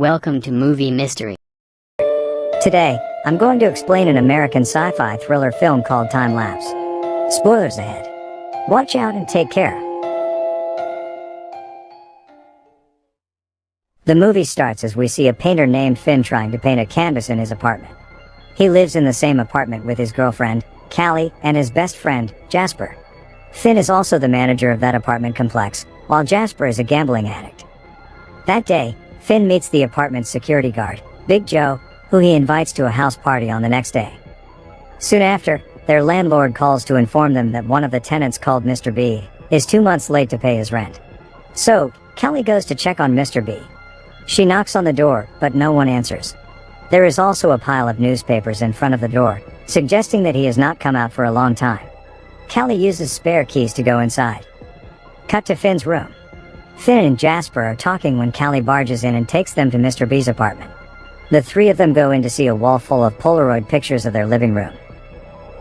Welcome to Movie Mystery. Today, I'm going to explain an American sci-fi thriller film called Time Lapse. Spoilers ahead. Watch out and take care. The movie starts as we see a painter named Finn trying to paint a canvas in his apartment. He lives in the same apartment with his girlfriend, Callie, and his best friend, Jasper. Finn is also the manager of that apartment complex, while Jasper is a gambling addict. That day, Finn meets the apartment's security guard, Big Joe, who he invites to a house party on the next day. Soon after, their landlord calls to inform them that one of the tenants, called Mr. B, is 2 months late to pay his rent. So, Callie goes to check on Mr. B. She knocks on the door, but no one answers. There is also a pile of newspapers in front of the door, suggesting that he has not come out for a long time. Callie uses spare keys to go inside. Cut to Finn's room. Finn and Jasper are talking when Callie barges in and takes them to Mr. B's apartment. The three of them go in to see a wall full of Polaroid pictures of their living room.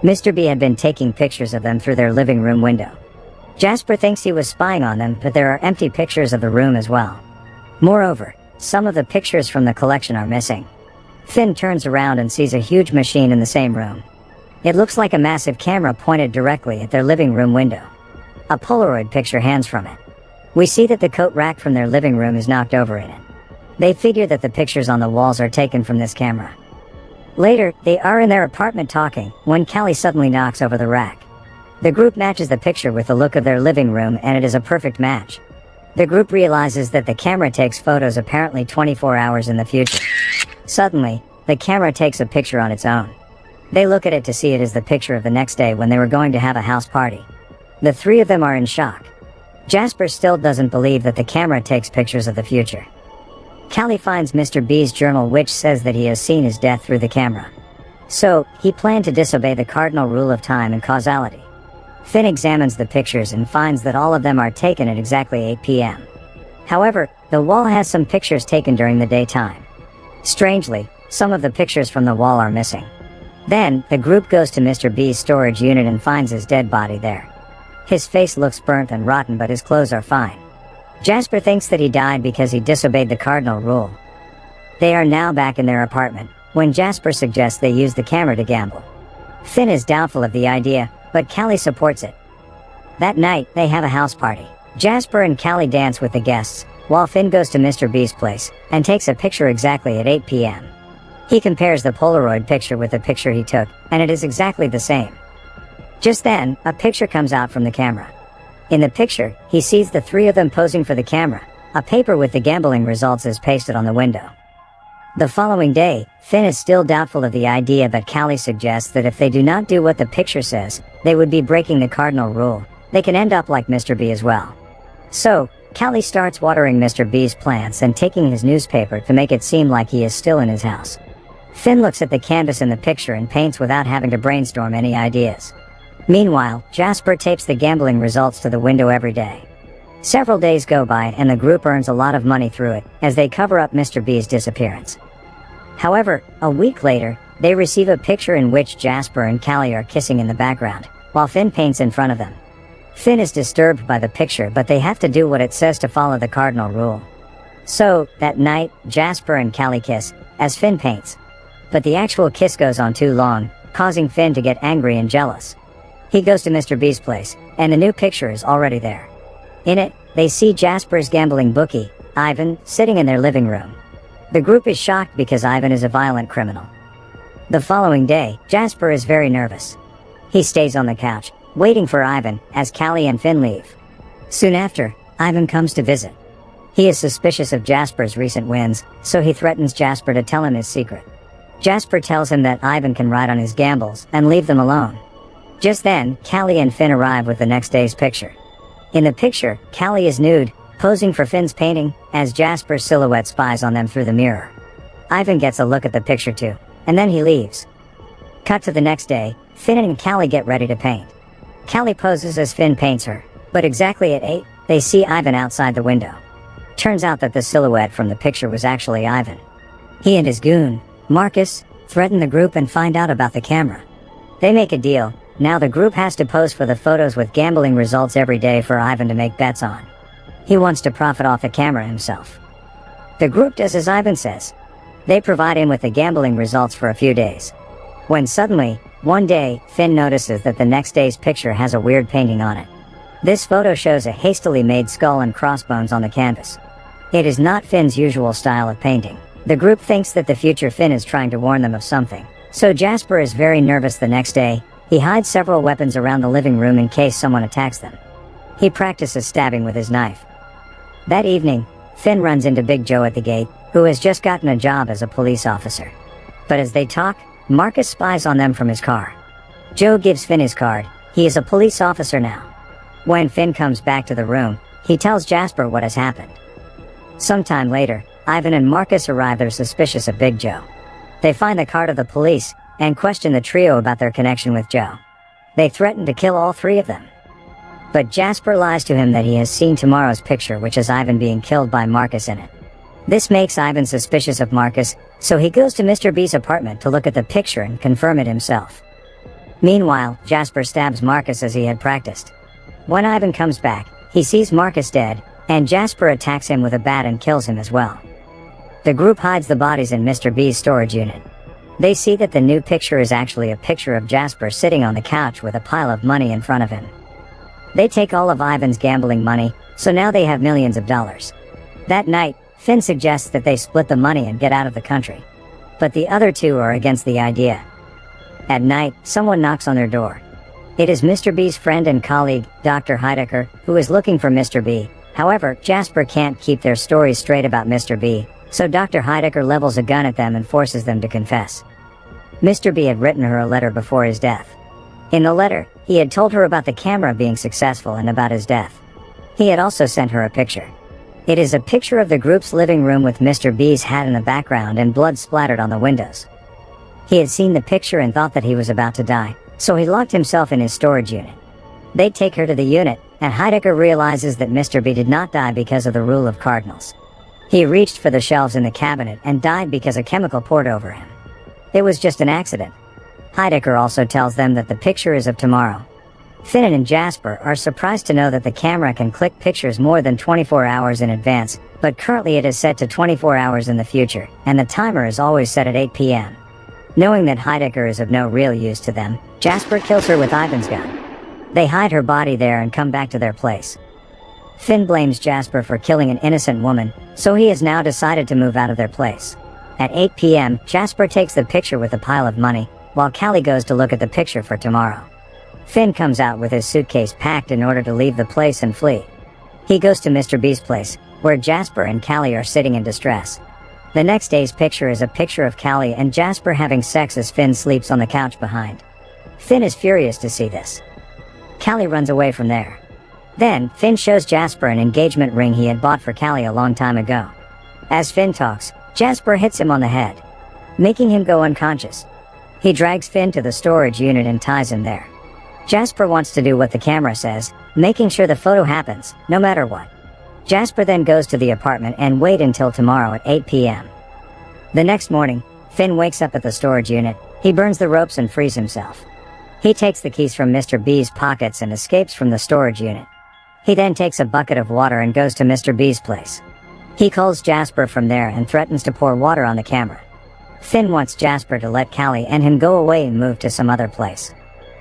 Mr. B had been taking pictures of them through their living room window. Jasper thinks he was spying on them, but there are empty pictures of the room as well. Moreover, some of the pictures from the collection are missing. Finn turns around and sees a huge machine in the same room. It looks like a massive camera pointed directly at their living room window. A Polaroid picture hangs from it. We see that the coat rack from their living room is knocked over in it. They figure that the pictures on the walls are taken from this camera. Later, they are in their apartment talking, when Callie suddenly knocks over the rack. The group matches the picture with the look of their living room, and it is a perfect match. The group realizes that the camera takes photos apparently 24 hours in the future. Suddenly, the camera takes a picture on its own. They look at it to see it is the picture of the next day when they were going to have a house party. The three of them are in shock. Jasper still doesn't believe that the camera takes pictures of the future. Callie finds Mr. B's journal, which says that he has seen his death through the camera. So, he planned to disobey the cardinal rule of time and causality. Finn examines the pictures and finds that all of them are taken at exactly 8 p.m. However, the wall has some pictures taken during the daytime. Strangely, some of the pictures from the wall are missing. Then, the group goes to Mr. B's storage unit and finds his dead body there. His face looks burnt and rotten, but his clothes are fine. Jasper thinks that he died because he disobeyed the cardinal rule. They are now back in their apartment, when Jasper suggests they use the camera to gamble. Finn is doubtful of the idea, but Callie supports it. That night, they have a house party. Jasper and Callie dance with the guests, while Finn goes to Mr. B's place, and takes a picture exactly at 8 p.m. He compares the Polaroid picture with the picture he took, and it is exactly the same. Just then, a picture comes out from the camera. In the picture, he sees the three of them posing for the camera. A paper with the gambling results is pasted on the window. The following day, Finn is still doubtful of the idea, but Callie suggests that if they do not do what the picture says, they would be breaking the cardinal rule. They can end up like Mr. B as well. So, Callie starts watering Mr. B's plants and taking his newspaper to make it seem like he is still in his house. Finn looks at the canvas in the picture and paints without having to brainstorm any ideas. Meanwhile, Jasper tapes the gambling results to the window every day. Several days go by and the group earns a lot of money through it, as they cover up Mr. B's disappearance. However, a week later, they receive a picture in which Jasper and Callie are kissing in the background, while Finn paints in front of them. Finn is disturbed by the picture, but they have to do what it says to follow the cardinal rule. So, that night, Jasper and Callie kiss, as Finn paints. But the actual kiss goes on too long, causing Finn to get angry and jealous. He goes to Mr. B's place, and a new picture is already there. In it, they see Jasper's gambling bookie, Ivan, sitting in their living room. The group is shocked because Ivan is a violent criminal. The following day, Jasper is very nervous. He stays on the couch, waiting for Ivan, as Callie and Finn leave. Soon after, Ivan comes to visit. He is suspicious of Jasper's recent wins, so he threatens Jasper to tell him his secret. Jasper tells him that Ivan can ride on his gambles and leave them alone. Just then, Callie and Finn arrive with the next day's picture. In the picture, Callie is nude, posing for Finn's painting, as Jasper's silhouette spies on them through the mirror. Ivan gets a look at the picture too, and then he leaves. Cut to the next day, Finn and Callie get ready to paint. Callie poses as Finn paints her, but exactly at 8, they see Ivan outside the window. Turns out that the silhouette from the picture was actually Ivan. He and his goon, Marcus, threaten the group and find out about the camera. They make a deal. Now the group has to pose for the photos with gambling results every day for Ivan to make bets on. He wants to profit off the camera himself. The group does as Ivan says. They provide him with the gambling results for a few days. When suddenly, one day, Finn notices that the next day's picture has a weird painting on it. This photo shows a hastily made skull and crossbones on the canvas. It is not Finn's usual style of painting. The group thinks that the future Finn is trying to warn them of something. So Jasper is very nervous the next day. He hides several weapons around the living room in case someone attacks them. He practices stabbing with his knife. That evening, Finn runs into Big Joe at the gate, who has just gotten a job as a police officer. But as they talk, Marcus spies on them from his car. Joe gives Finn his card. He is a police officer now. When Finn comes back to the room, he tells Jasper what has happened. Sometime later, Ivan and Marcus arrive. They're suspicious of Big Joe. They find the card of the police and question the trio about their connection with Joe. They threaten to kill all three of them. But Jasper lies to him that he has seen tomorrow's picture, which has Ivan being killed by Marcus in it. This makes Ivan suspicious of Marcus, so he goes to Mr. B's apartment to look at the picture and confirm it himself. Meanwhile, Jasper stabs Marcus as he had practiced. When Ivan comes back, he sees Marcus dead, and Jasper attacks him with a bat and kills him as well. The group hides the bodies in Mr. B's storage unit. They see that the new picture is actually a picture of Jasper sitting on the couch with a pile of money in front of him. They take all of Ivan's gambling money, so now they have millions of dollars. That night, Finn suggests that they split the money and get out of the country. But the other two are against the idea. At night, someone knocks on their door. It is Mr. B's friend and colleague, Dr. Heidecker, who is looking for Mr. B. However, Jasper can't keep their stories straight about Mr. B, so Dr. Heidecker levels a gun at them and forces them to confess. Mr. B had written her a letter before his death. In the letter, he had told her about the camera being successful and about his death. He had also sent her a picture. It is a picture of the group's living room with Mr. B's hat in the background and blood splattered on the windows. He had seen the picture and thought that he was about to die, so he locked himself in his storage unit. They take her to the unit, and Heidecker realizes that Mr. B did not die because of the rule of cardinals. He reached for the shelves in the cabinet and died because a chemical poured over him. It was just an accident. Heidecker also tells them that the picture is of tomorrow. Finn and Jasper are surprised to know that the camera can click pictures more than 24 hours in advance, but currently it is set to 24 hours in the future, and the timer is always set at 8 p.m. Knowing that Heidecker is of no real use to them, Jasper kills her with Ivan's gun. They hide her body there and come back to their place. Finn blames Jasper for killing an innocent woman, so he has now decided to move out of their place. At 8 p.m., Jasper takes the picture with a pile of money, while Callie goes to look at the picture for tomorrow. Finn comes out with his suitcase packed in order to leave the place and flee. He goes to Mr. B's place, where Jasper and Callie are sitting in distress. The next day's picture is a picture of Callie and Jasper having sex as Finn sleeps on the couch behind. Finn is furious to see this. Callie runs away from there. Then, Finn shows Jasper an engagement ring he had bought for Callie a long time ago. As Finn talks, Jasper hits him on the head, making him go unconscious. He drags Finn to the storage unit and ties him there. Jasper wants to do what the camera says, making sure the photo happens, no matter what. Jasper then goes to the apartment and waits until tomorrow at 8 p.m. The next morning, Finn wakes up at the storage unit. He burns the ropes and frees himself. He takes the keys from Mr. B's pockets and escapes from the storage unit. He then takes a bucket of water and goes to Mr. B's place. He calls Jasper from there and threatens to pour water on the camera. Finn wants Jasper to let Callie and him go away and move to some other place.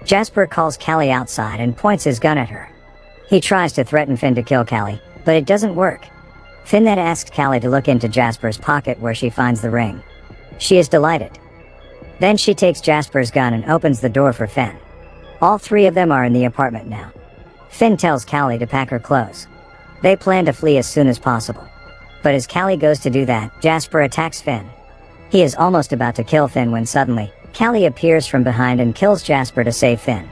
Jasper calls Callie outside and points his gun at her. He tries to threaten Finn to kill Callie, but it doesn't work. Finn then asks Callie to look into Jasper's pocket where she finds the ring. She is delighted. Then she takes Jasper's gun and opens the door for Finn. All three of them are in the apartment now. Finn tells Callie to pack her clothes. They plan to flee as soon as possible. But as Callie goes to do that, Jasper attacks Finn. He is almost about to kill Finn when suddenly, Callie appears from behind and kills Jasper to save Finn.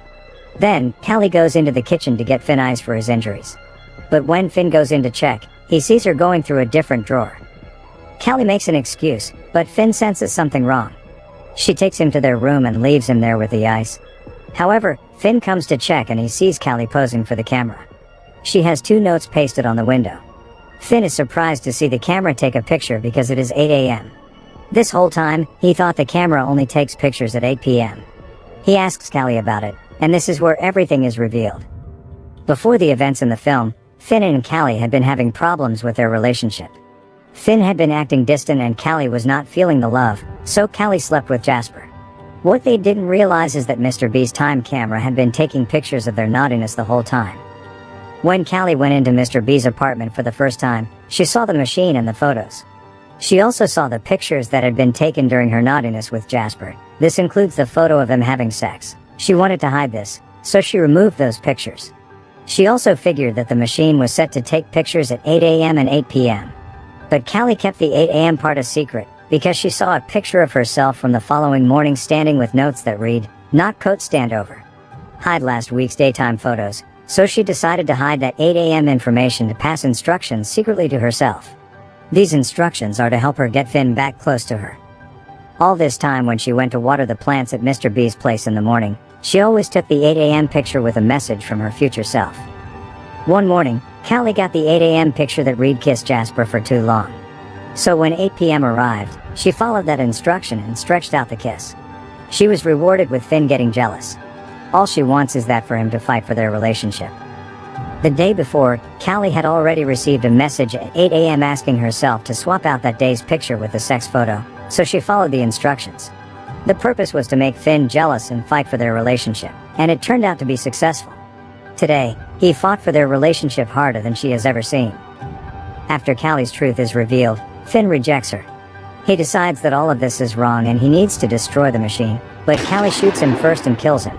Then, Callie goes into the kitchen to get Finn ice for his injuries. But when Finn goes in to check, he sees her going through a different drawer. Callie makes an excuse, but Finn senses something wrong. She takes him to their room and leaves him there with the ice. However, Finn comes to check and he sees Callie posing for the camera. She has 2 notes pasted on the window. Finn is surprised to see the camera take a picture because it is 8 a.m. This whole time, he thought the camera only takes pictures at 8 p.m. He asks Callie about it, and this is where everything is revealed. Before the events in the film, Finn and Callie had been having problems with their relationship. Finn had been acting distant and Callie was not feeling the love, so Callie slept with Jasper. What they didn't realize is that Mr. B's time camera had been taking pictures of their naughtiness the whole time. When Callie went into Mr. B's apartment for the first time, she saw the machine and the photos. She also saw the pictures that had been taken during her naughtiness with Jasper. This includes the photo of them having sex. She wanted to hide this, so she removed those pictures. She also figured that the machine was set to take pictures at 8 a.m. and 8 p.m. But Callie kept the 8 a.m. part a secret, because she saw a picture of herself from the following morning standing with notes that read, "Not coat stand over. Hide last week's daytime photos," so she decided to hide that 8 a.m. information to pass instructions secretly to herself. These instructions are to help her get Finn back close to her. All this time when she went to water the plants at Mr. B's place in the morning, she always took the 8 a.m. picture with a message from her future self. One morning, Callie got the 8 a.m. picture that read "Kiss Jasper for too long." So when 8 p.m. arrived, she followed that instruction and stretched out the kiss. She was rewarded with Finn getting jealous. All she wants is that for him to fight for their relationship. The day before, Callie had already received a message at 8 a.m. asking herself to swap out that day's picture with the sex photo, so she followed the instructions. The purpose was to make Finn jealous and fight for their relationship, and it turned out to be successful. Today, he fought for their relationship harder than she has ever seen. After Callie's truth is revealed, Finn rejects her. He decides that all of this is wrong and he needs to destroy the machine, but Callie shoots him first and kills him.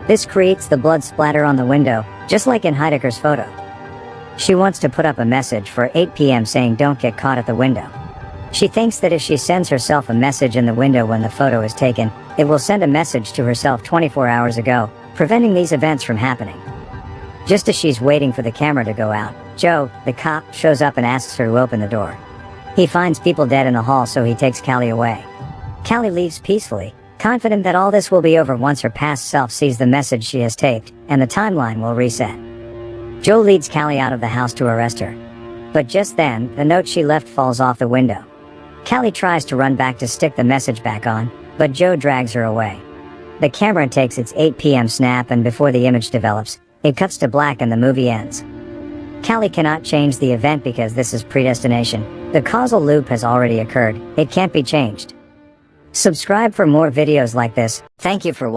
This creates the blood splatter on the window, just like in Heidecker's photo. She wants to put up a message for 8 p.m. saying "Don't get caught at the window." She thinks that if she sends herself a message in the window when the photo is taken, it will send a message to herself 24 hours ago, preventing these events from happening. Just as she's waiting for the camera to go out, Joe, the cop, shows up and asks her to open the door. He finds people dead in the hall, so he takes Callie away. Callie leaves peacefully, confident that all this will be over once her past self sees the message she has taped, and the timeline will reset. Joe leads Callie out of the house to arrest her. But just then, the note she left falls off the window. Callie tries to run back to stick the message back on, but Joe drags her away. The camera takes its 8 p.m. snap, and before the image develops, it cuts to black and the movie ends. Callie cannot change the event because this is predestination. The causal loop has already occurred. It can't be changed. Subscribe for more videos like this. Thank you for watching.